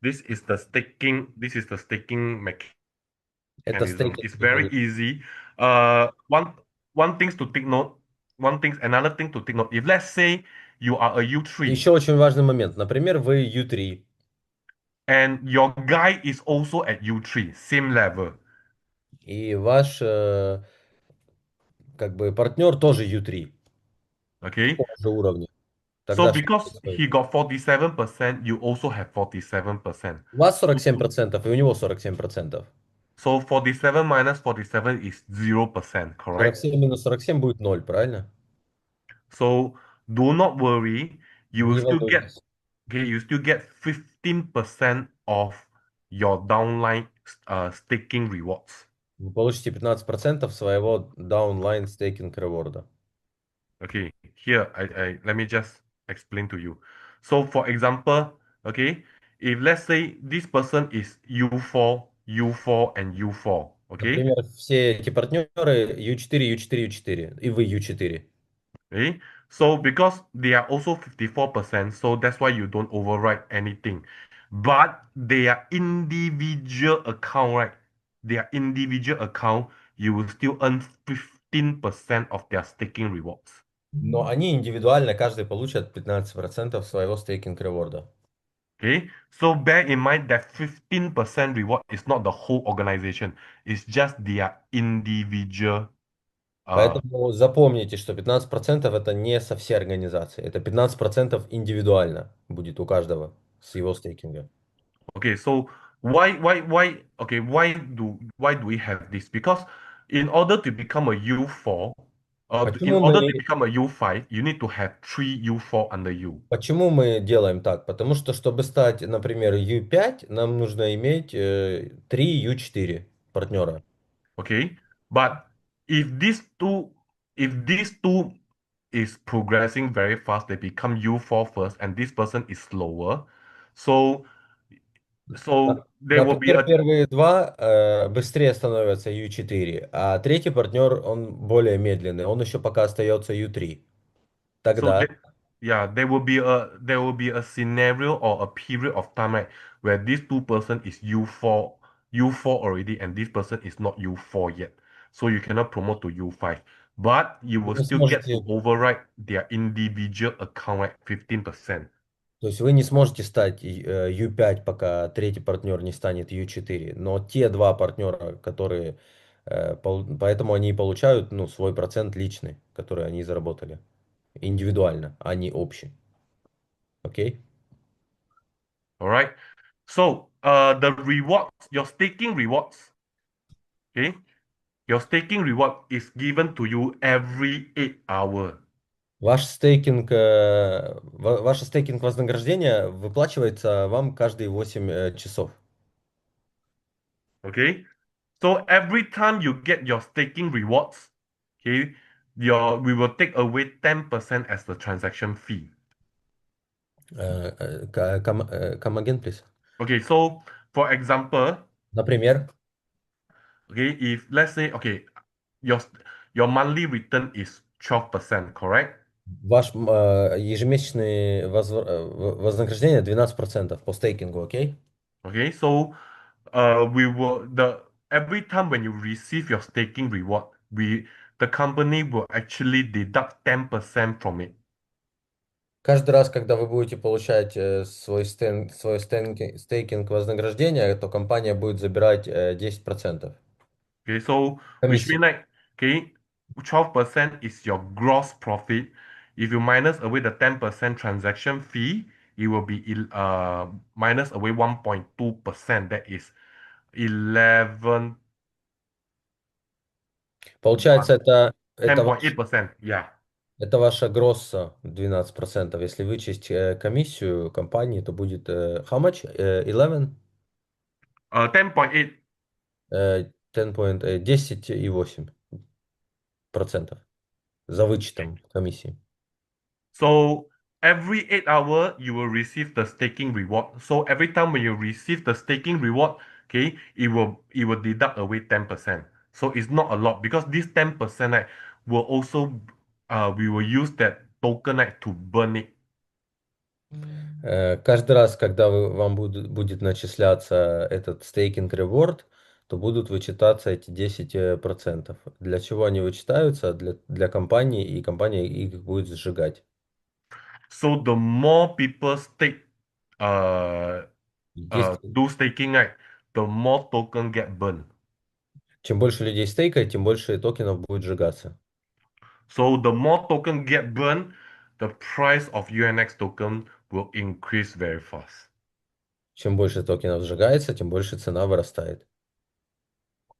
this is the staking Это mechanism. стейкинг It's very механизм. easy. One things to take note. Another thing to take note. If let's say you are a U3, Еще очень важный момент. Например, вы U3. and your guy is also at U3, same level. И ваш как бы партнер тоже U3, Okay. такого же уровня. So Тогда что because происходит? he got 47%, you also have 47%. У вас 47% и у него 47%. So 47 minus 47 is 0%, correct? 47 минус 47 будет 0, правильно? So do not worry, you will Не still get волнуйтесь. okay, you still get 15% of your downline staking rewards. Вы получите 15% своего downline staking реворда. Okay, here I let me just explain to you. So for example, okay, if let's say this person is U4, U4, and U4, okay, Например, все эти партнеры U4, U4, U4, и вы U4. okay, so because they are also 54%, so that's why you don't override anything. But they are individual account, right? Their individual account, you will still earn 15% of their staking rewards. Но они индивидуально, каждый получат 15% своего стейкинг реворда. Okay, so bear in mind that 15% reward is not the whole organization, it's just their individual. Поэтому запомните, что 15% это не со всей организации. Это 15% индивидуально будет у каждого с его стейкинга. Okay, so why do we have this? Because in order to become a U4, in Почему order to мы, become a U5, you need to have three U4 under you. почему мы делаем так? Потому что, чтобы стать, например, U5, нам нужно иметь 3 U4 партнера. Okay, but if these two, if these two is progressing very fast, they become U4 first, and this person is slower. So there will be Например, a первые два быстрее становятся U4, а третий партнер, он более медленный, он еще пока остается U3. so Тогда that yeah, there will be a scenario or a period of time, right, where this two person is U4 already, and this person is not U4 yet. So you cannot promote to U5, but you вы will не still get сможете, to override their individual account at 15%. то есть вы не сможете стать U5, пока третий партнер не станет U4, но те два партнера, которые, поэтому они и получают, ну, свой процент личный, который они заработали, индивидуально, а не общий. Окей? All right. So the rewards, your staking rewards, okay? Your staking reward is given to you every 8 hours. Ваше стейкинг вознаграждение выплачивается вам каждые 8 часов. Okay. So every time you get your staking rewards, okay, we will take away 10% as the transaction fee. Come again, please. Okay, so for example, Например, okay, if let's say okay, your your monthly return is 12%, correct? ваш ежемесячное вознаграждение 12% по стейкингу, окей? Okay, so we will the every time when you receive your staking reward, the company will actually deduct 10% from it. Каждый раз, когда вы будете получать свой стейкинг вознаграждение, то компания будет забирать 10% Okay, so which комиссии. means like okay, 12% is your gross profit. If you minus away the 10% transaction fee, it will be minus away 1.2%. That is 11 Получается, point 8%. Yeah. это ваша гросса 12%. Если вычесть комиссию компании, то будет how much? 11? 10.8. 10,8% за вычетом комиссии. So every 8 hours you will receive the staking reward. So every time when you receive the staking reward, okay, it will deduct away 10%. So it's not a lot because this 10% right, will also we will use that token right, to burn it. Каждый раз, когда вам будет начисляться этот стейкинг реворд, то будут вычитаться эти 10%. Для чего они вычитаются? Для компании, и компания их будет сжигать. So the more people stake uh Есть, do staking, right, the more token get burned. чем больше людей стейкает, тем больше токенов будет сжигаться. So the more token get burned, the price of UNX token will increase very fast. Чем больше токенов сжигается, тем больше цена вырастает.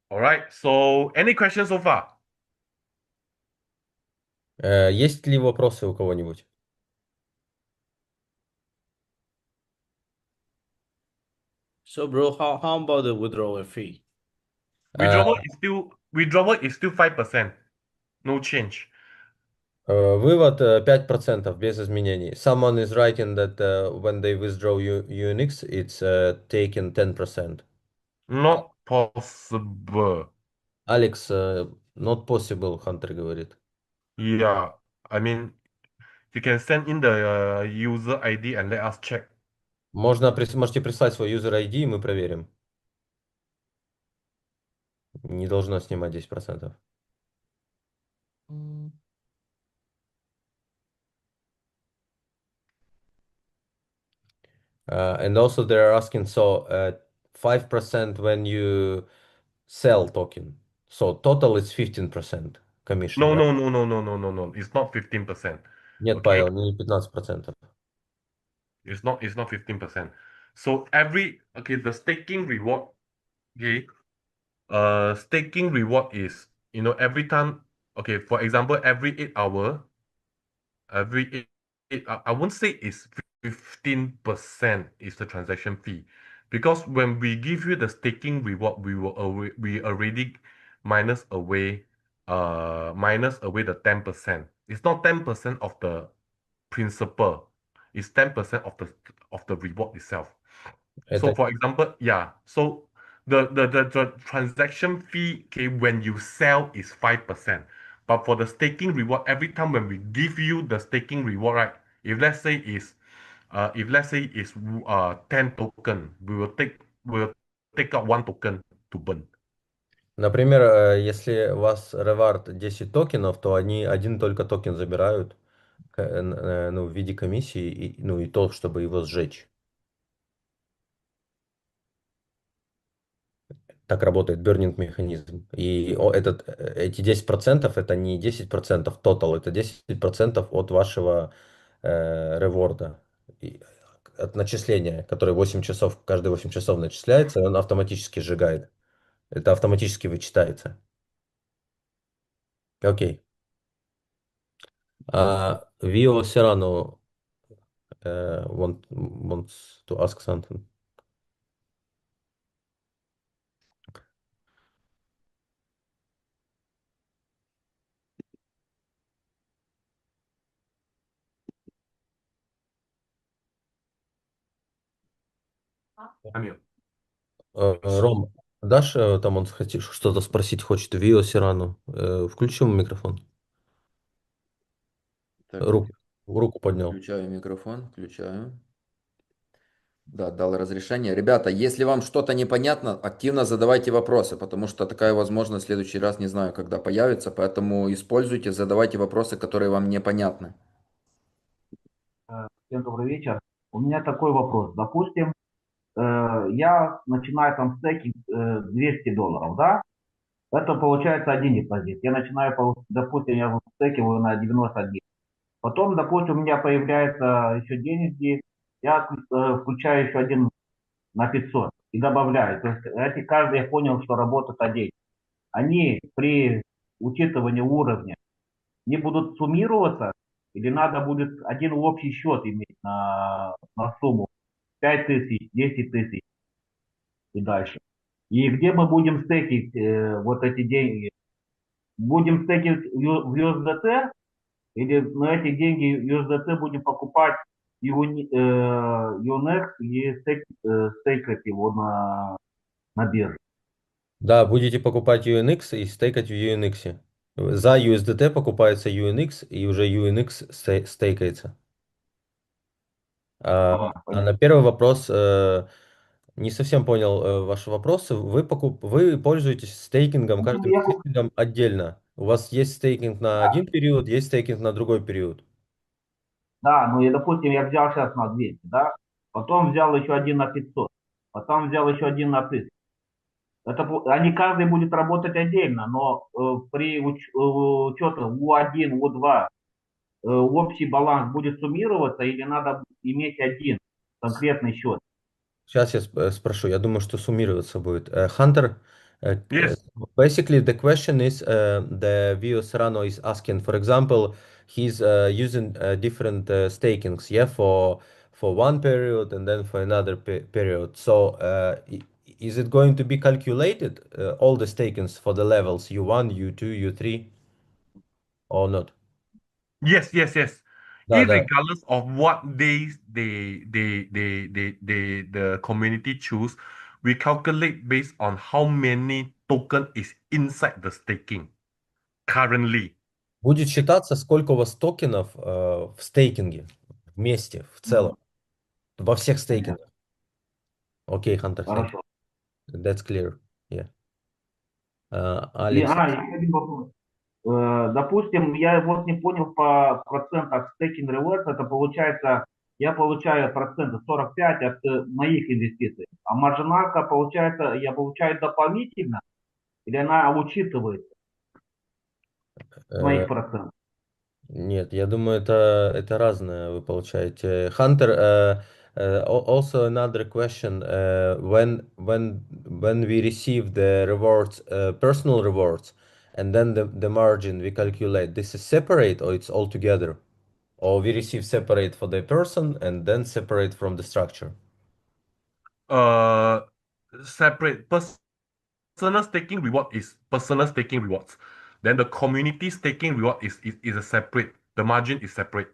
All right. So any questions so far? Есть ли вопросы у кого-нибудь? So, bro, how about the withdrawal fee? Э, Withdrawal is still 5%. No change. Вывод 5% без изменений. Someone is writing that when they withdraw UNX, it's taken 10%. Not possible. Алекс, not possible, Хантер говорит. Yeah. I mean, you can send in the user ID and let us check. Можете прислать свой user ID, и мы проверим. Не должно снимать 10%. And also they're asking, so 5% when you sell token. So total is 15% commission, No, right? no, no, no, no, no, no, no. It's not 15%. Нет, Okay? Павел, не 15%. It's not 15%. So the staking reward, okay, staking reward is, every time, okay, for example, every 8 hour, I won't say it's 15% is the transaction fee, because when we give you the staking reward, we already minus away the 10%. It's not 10% of the principal, it's 10% of the reward itself. So Это for example, yeah. So the transaction fee, okay, when you sell is 5%. But for the staking reward, every time when we give you the staking reward, right? If let's say is 10 token, we will take out 1 token to burn. Например, если у вас ревард 10 токенов, то они один только токен забирают, ну, в виде комиссии, ну, и то, чтобы его сжечь. Так работает burning механизм. И эти 10% это не 10% total, это 10% от вашего реворда. От начисления, которое 8 часов, каждые 8 часов начисляется, он автоматически сжигает. Это автоматически вычитается. Окей. Вио Серрано wants to ask something. Амир. Ром, дашь, там он что-то спросить хочет, Вио Сирану. Включи ему микрофон. Так, Руку поднял. включаю микрофон, включаю. Да, дал разрешение. Ребята, если вам что-то непонятно, активно задавайте вопросы, потому что такая возможность в следующий раз не знаю, когда появится, поэтому используйте, задавайте вопросы, которые вам непонятны. Всем добрый вечер. У меня такой вопрос. Допустим, я начинаю там стейкинг $200, да? Это получается один депозит. Я начинаю, допустим, я стейкиваю на 91. Потом, допустим, у меня появляется еще деньги, я включаю еще один на 500 и добавляю. То есть каждый, я понял, что работают один. Они при учитывании уровня не будут суммироваться, или надо будет один общий счет иметь на сумму 5000, 10 тысяч и дальше. И где мы будем стейкить вот эти деньги? Будем стейкить в USDT или на эти деньги USDT будем покупать UNEX и стейкать его на бирже? Да, будете покупать UNX и стейкать в UNX. За USDT покупается UNX, и уже UNX стейкается. Ага, А на понятно. первый вопрос, не совсем понял ваши вопросы. Вы пользуетесь стейкингом, Ну, каждым стейкингом отдельно. У вас есть стейкинг на один период, есть стейкинг на другой период. да, ну и допустим, я взял сейчас на 200, да, потом взял еще один на 500. потом взял еще один на 1000. Они каждый будет работать отдельно, но при учете У1, У2 общий баланс будет суммироваться или надо иметь один конкретный счет? Сейчас я спрошу. Я думаю, что суммироваться будет. Hunter, Yes. basically the question is the Vio Serrano is asking, for example, he's using different stakings, yeah, for one period and then for another period. So is it going to be calculated all the stakings for the levels U1, U2, U3 or not? Yes, yes, yes. Да, да. Irregardless of what days the community choose, we calculate based on how many token is inside the staking currently. Будет считаться, сколько у вас токенов в стейкинге вместе, в целом, во всех Понятно. стейкингах. Окей, Hunter, thank you. Хорошо. That's clear. Yeah. И, Алекс, еще один вопрос. Допустим, я вот не понял по процентах стейкинг rewards, это получается, я получаю проценты 45 от моих инвестиций, а маржиналка получается, я получаю дополнительно, или она учитывается с э, моих процентов? нет, я думаю, это разное вы получаете. Hunter, also another question. When we receive the rewards, personal rewards, and then the margin we calculate, this is separate or it's all together? Or we receive separate for the person and then separate from the structure? Uh, Separate personal staking reward is personal staking rewards. Then the community staking reward is a separate. The margin is separate.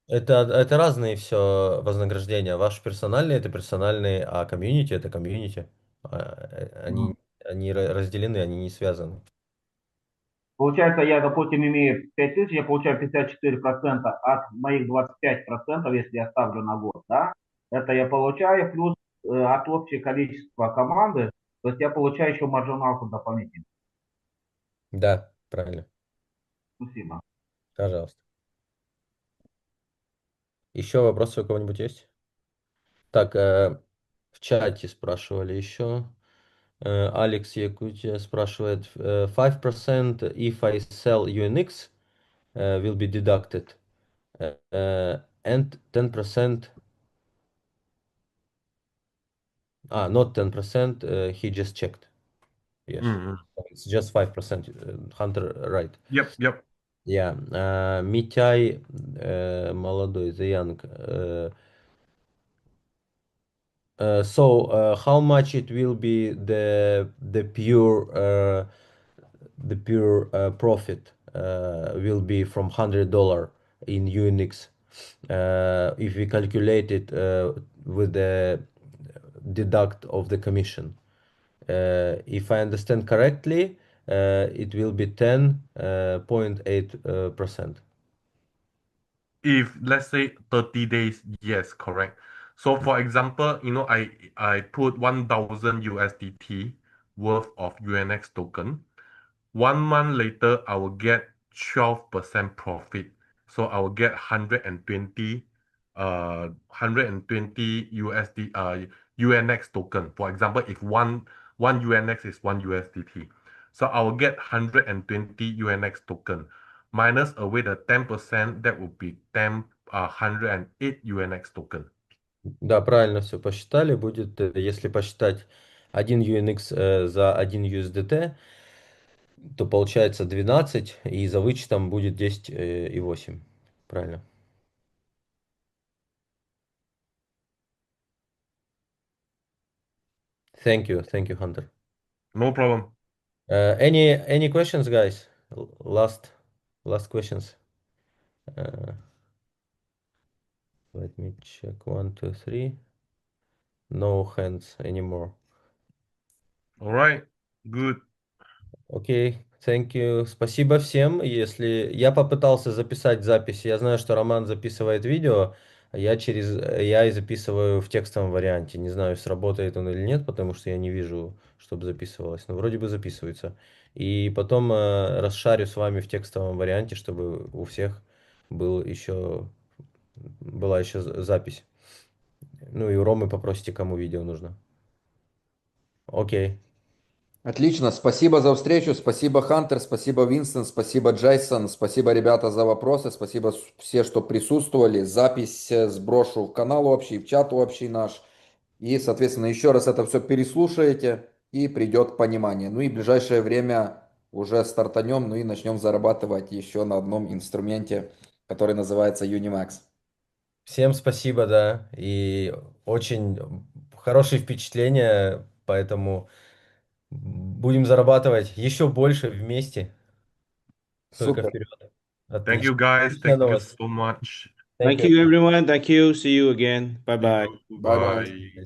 Это разные все вознаграждения. Ваш персональный это персональный, а комьюнити это комьюнити. М. Они разделены, они не связаны. Получается, я, допустим, имею 5000, я получаю 54% от моих 25%, если я ставлю на год, да? Это я получаю, плюс от общего количества команды, то есть я получаю еще маржиналку дополнительно. Да, правильно. Спасибо. Пожалуйста. Еще вопросы у кого-нибудь есть? Так, в чате спрашивали еще. Алекс Якутия спрашивает, 5% if I sell UNX will be deducted, and 10%, not 10%, he just checked. Yes, Mm-hmm. it's just 5%. Hunter, right? Yep, yep. Yeah. Митяй, молодой, the young. So how much it will be the pure profit will be from $100 in Unix if we calculate it with the deduct of the commission. If I understand correctly, it will be 10.8%. If let's say 30 days, yes, correct. So for example, I put 1,000 USDT worth of UNX token. 1 month later, I will get 12% profit. So I will get 120 USD UNX token. For example, if one UNX is 1 USDT. So I will get 120 UNX token. Minus away the 10%, that would be 108 UNX token. Да, правильно все посчитали. Будет, если посчитать 1 UNX за 1 USDT, то получается 12, и за вычетом будет 10,8. Правильно. Thank you, Hunter. No problem. Any questions, guys? Last questions. Uh, Let me check. 1, 2, 3. No hands anymore. All right. Good. Окей, thank you. Спасибо всем. Если я попытался записать запись, я знаю, что Роман записывает видео, а я и записываю в текстовом варианте. Не знаю, сработает он или нет, потому что я не вижу, чтобы записывалось. Но вроде бы записывается. И потом расшарю с вами в текстовом варианте, чтобы у всех была еще запись. Ну и у Ромы попросите, кому видео нужно. Окей. Отлично, спасибо за встречу, спасибо Хантер, спасибо Винстон, спасибо Джейсон, спасибо ребята за вопросы, спасибо все, что присутствовали. Запись сброшу в канал общий, в чат общий наш. И, соответственно, еще раз это все переслушаете и придет понимание. Ну и в ближайшее время уже стартанем, ну и начнем зарабатывать еще на одном инструменте, который называется UniMex. Всем спасибо, да. И очень хорошие впечатления, поэтому будем зарабатывать еще больше вместе. Только Супер. вперед. Thank you, Отлично. guys. Отличная Thank you новость. so much. Thank Thank you. you, everyone. Thank you. See you again. Bye See bye. you. Bye bye. Bye.